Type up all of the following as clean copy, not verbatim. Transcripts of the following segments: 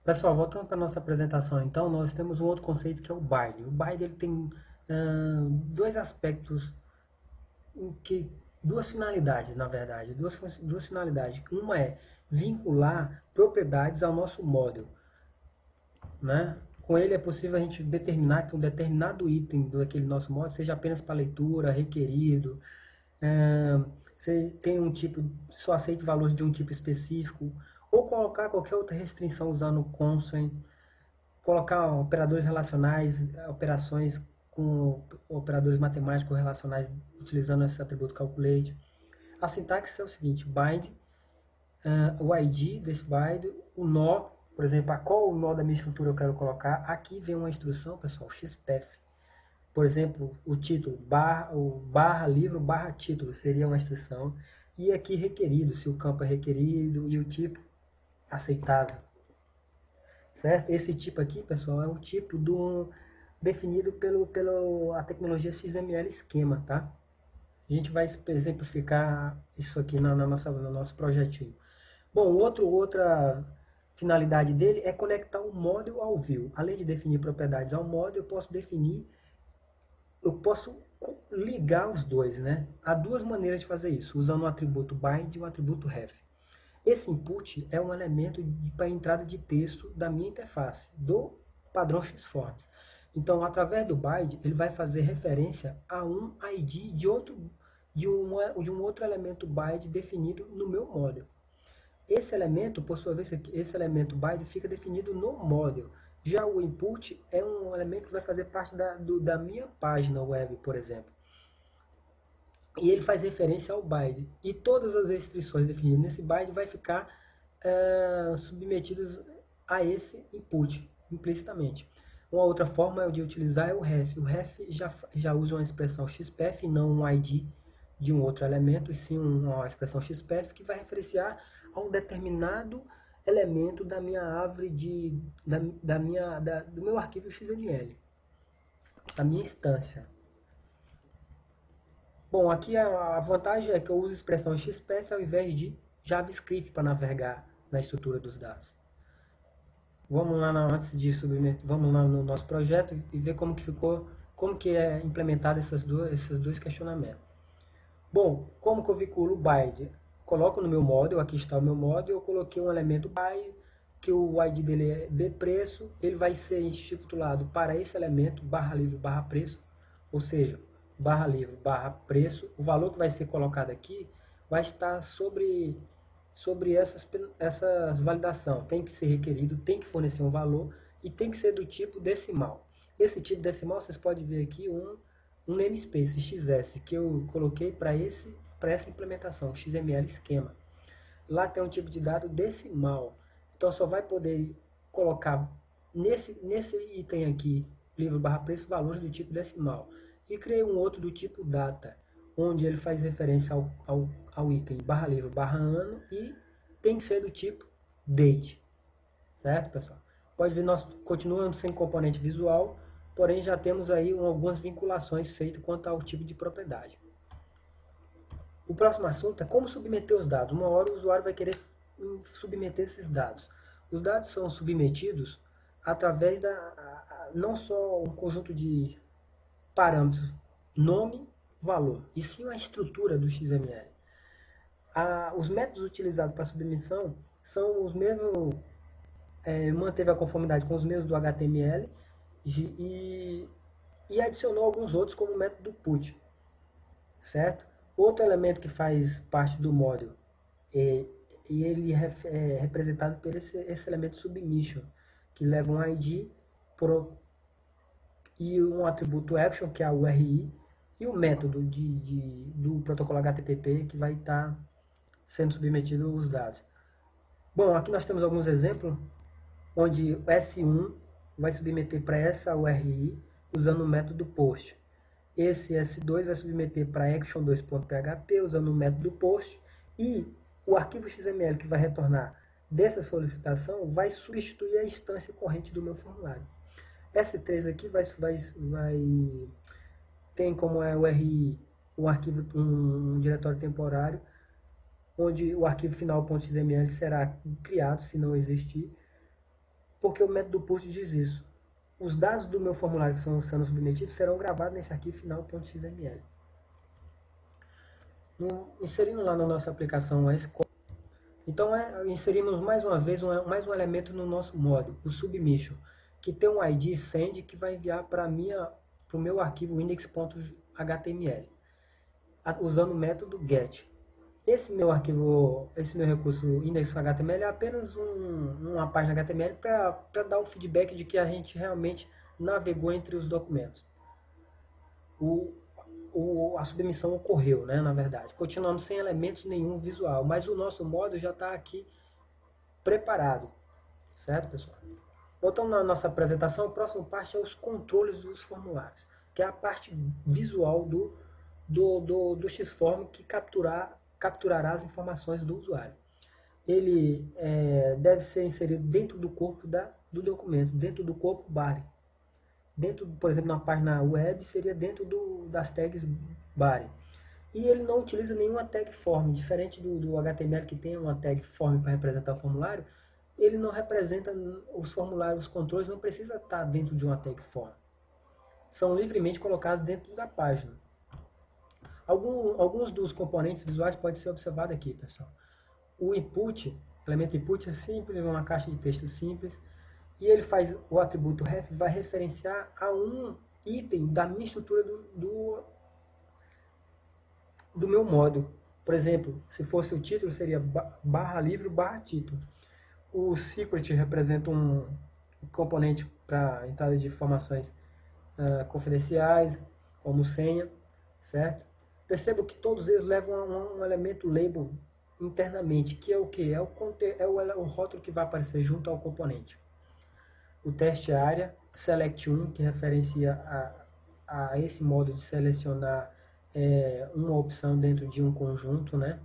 Pessoal, voltando para a nossa apresentação, então, nós temos um outro conceito que é o BIDE. O BIDE ele tem dois aspectos, que duas finalidades, na verdade, duas finalidades. Uma é vincular propriedades ao nosso model, né? Com ele é possível a gente determinar que um determinado item daquele nosso model seja apenas para leitura, requerido, você tem um tipo, só aceita valores de um tipo específico, ou colocar qualquer outra restrição usando o constraint, colocar operadores relacionais, operações com operadores matemáticos relacionais utilizando esse atributo calculate. A sintaxe é o seguinte: bind, o ID desse bind, o nó, por exemplo, a qual nó da minha estrutura eu quero colocar. Aqui vem uma instrução, pessoal, xpath. Por exemplo, o título, barra livro, barra título, seria uma instrução. E aqui requerido, se o campo é requerido e o tipo aceitável. Certo? Esse tipo aqui, pessoal, é o tipo definido pela tecnologia XML esquema, tá? A gente vai exemplificar isso aqui no nosso projetinho. Bom, outra finalidade dele é conectar o model ao view. Além de definir propriedades ao model, eu posso ligar os dois, né? Há duas maneiras de fazer isso, usando o atributo bind e o atributo ref. Esse input é um elemento para entrada de texto da minha interface, do padrão XForms. Então, através do bind, ele vai fazer referência a um ID de um outro elemento bind definido no meu model. Esse elemento, por sua vez, esse elemento bind fica definido no model. Já o input é um elemento que vai fazer parte da minha página web, por exemplo. E ele faz referência ao bind. E todas as restrições definidas nesse bind vai ficar submetidas a esse input, implicitamente. Uma outra forma de utilizar é o ref. O ref já usa uma expressão xpath e não um ID de um outro elemento, e sim uma expressão xpath que vai referenciar a um determinado elemento da minha árvore do meu arquivo XML, da minha instância. Bom, aqui a vantagem é que eu uso a expressão XPath ao invés de JavaScript para navegar na estrutura dos dados. Vamos lá antes de submeter, vamos lá no nosso projeto e ver como que ficou, como que é implementado esses dois questionamentos. Bom, como que eu vinculo o bind? Coloco no meu model, aqui está o meu model, eu coloquei um elemento bind, que o ID dele é bpreço, ele vai ser intitulado para esse elemento, barra livre, barra preço, ou seja, barra livre, barra preço, o valor que vai ser colocado aqui vai estar sobre essas validação. Tem que ser requerido, tem que fornecer um valor e tem que ser do tipo decimal. Esse tipo decimal, vocês podem ver aqui um namespace XS que eu coloquei para essa implementação, XML esquema. Lá tem um tipo de dado decimal. Então só vai poder colocar nesse item aqui, livro barra preço, valores do tipo decimal. E criei um outro do tipo data, onde ele faz referência ao item barra livro barra ano e tem que ser do tipo date. Certo, pessoal? Pode ver, nós continuamos sem componente visual, porém já temos aí algumas vinculações feitas quanto ao tipo de propriedade. O próximo assunto é como submeter os dados. Uma hora o usuário vai querer submeter esses dados. Os dados são submetidos através não só um conjunto de parâmetros, nome, valor, e sim a estrutura do XML. Os métodos utilizados para submissão são os mesmos, manteve a conformidade com os mesmos do HTML e adicionou alguns outros como o método put, certo? Outro elemento que faz parte do model e ele é representado por esse elemento submission, que leva um ID e um atributo action, que é a URI, e o método do protocolo HTTP que vai estar sendo submetido os dados. Bom, aqui nós temos alguns exemplos, onde o S1 vai submeter para essa URI usando o método post. Esse S2 vai submeter para action2.php usando o método post e o arquivo XML que vai retornar dessa solicitação vai substituir a instância corrente do meu formulário. S3 aqui tem como URI um arquivo, um diretório temporário, onde o arquivo final.xml será criado se não existir. porque o método put diz isso. Os dados do meu formulário que estão sendo submetidos serão gravados nesse arquivo final.xml. Inserindo lá na nossa aplicação a escola. Então, inserimos mais uma vez mais um elemento no nosso módulo, o submission, que tem um ID send que vai enviar para o meu arquivo index.html, usando o método get. Esse meu recurso index.html é apenas uma página HTML para dar um feedback de que a gente realmente navegou entre os documentos. A submissão ocorreu, né, na verdade. Continuamos sem elementos nenhum visual, mas o nosso módulo já está aqui preparado. Certo, pessoal? Voltando na nossa apresentação, a próxima parte é os controles dos formulários, que é a parte visual do Xform que capturará as informações do usuário. Ele deve ser inserido dentro do corpo do documento, dentro do corpo body. Dentro, por exemplo, na página web, seria dentro das tags body. E ele não utiliza nenhuma tag form, diferente do HTML que tem uma tag form para representar o formulário, ele não representa os formulários, os controles não precisa estar dentro de uma tag form. São livremente colocados dentro da página. Alguns dos componentes visuais podem ser observados aqui, pessoal. O input, o elemento input é simples, uma caixa de texto simples, e ele faz o atributo ref, vai referenciar a um item da minha estrutura do meu módulo. Por exemplo, se fosse o título, seria barra livro, barra título. O secret representa um componente para entrada de informações confidenciais, como senha, certo? Percebo que todos eles levam a um elemento label internamente, que é o que? É o rótulo que vai aparecer junto ao componente. O teste área, select1, que referencia a esse modo de selecionar uma opção dentro de um conjunto, né?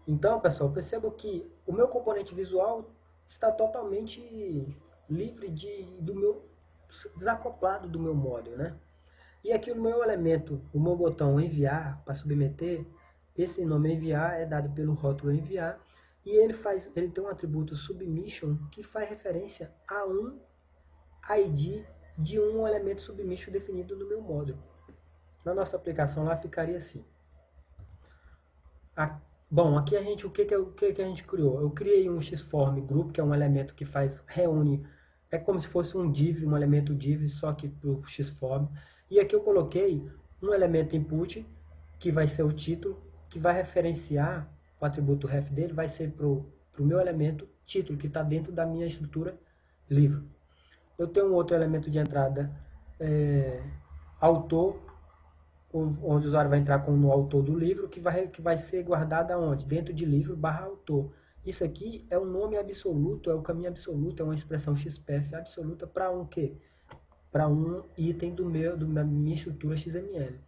Então, pessoal, percebo que o meu componente visual está totalmente livre desacoplado do meu módulo, né? E aqui o meu elemento, o meu botão enviar para submeter, esse nome enviar é dado pelo rótulo enviar, e ele tem um atributo submission que faz referência a um ID de um elemento submission definido no meu módulo. Na nossa aplicação lá ficaria assim. Bom, aqui o que a gente criou? Eu criei um Xform Group, que é um elemento que reúne, é como se fosse um div, um elemento div, só que para o Xform. E aqui eu coloquei um elemento input, que vai ser o título, que vai referenciar, o atributo ref dele vai ser para o meu elemento título, que está dentro da minha estrutura livro. Eu tenho um outro elemento de entrada, autor, onde o usuário vai entrar no autor do livro, que vai ser guardado aonde? Dentro de livro barra autor. Isso aqui é um nome absoluto, é o caminho absoluto, é uma expressão XPF absoluta para um quê? Para um item da minha estrutura XML.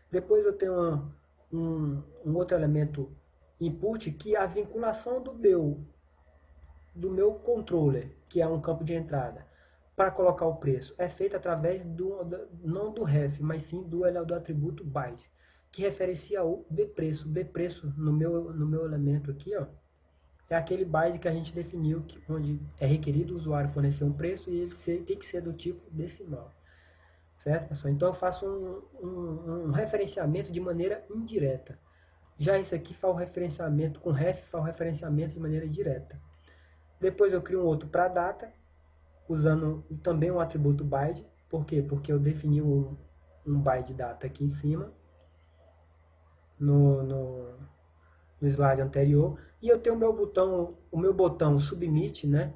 Depois eu tenho um outro elemento input, que é a vinculação do meu controller, que é um campo de entrada, para colocar o preço. É feito através não do ref, mas sim do atributo byte, que referencia o bpreço. Bpreço no meu elemento aqui, ó, é aquele byte que a gente definiu, onde é requerido o usuário fornecer um preço e ele tem que ser do tipo decimal. Certo, pessoal? Então eu faço um referenciamento de maneira indireta. Já isso aqui faz o referenciamento com ref, faz o referenciamento de maneira direta. Depois eu crio um outro para data, usando também um atributo byte. Por quê? Porque eu defini um byte data aqui em cima, no slide anterior. E eu tenho o meu botão submit, né?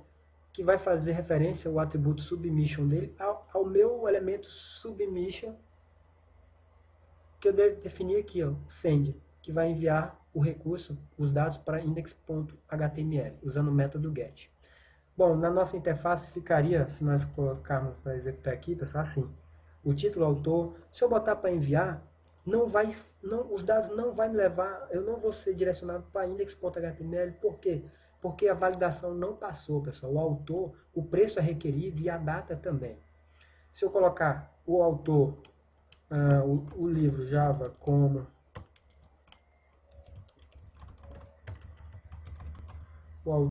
Que vai fazer referência ao atributo submission dele ao meu elemento submission, que eu devo definir aqui, ó, send, que vai enviar o recurso, os dados para index.html, usando o método get. Bom, na nossa interface ficaria, se nós colocarmos para executar aqui, pessoal, assim, o título, autor. Se eu botar para enviar, os dados não vai me levar, eu não vou ser direcionado para index.html. Por quê? Porque a validação não passou, pessoal. O autor, o preço é requerido e a data também. Se eu colocar o autor, o livro Java como o autor,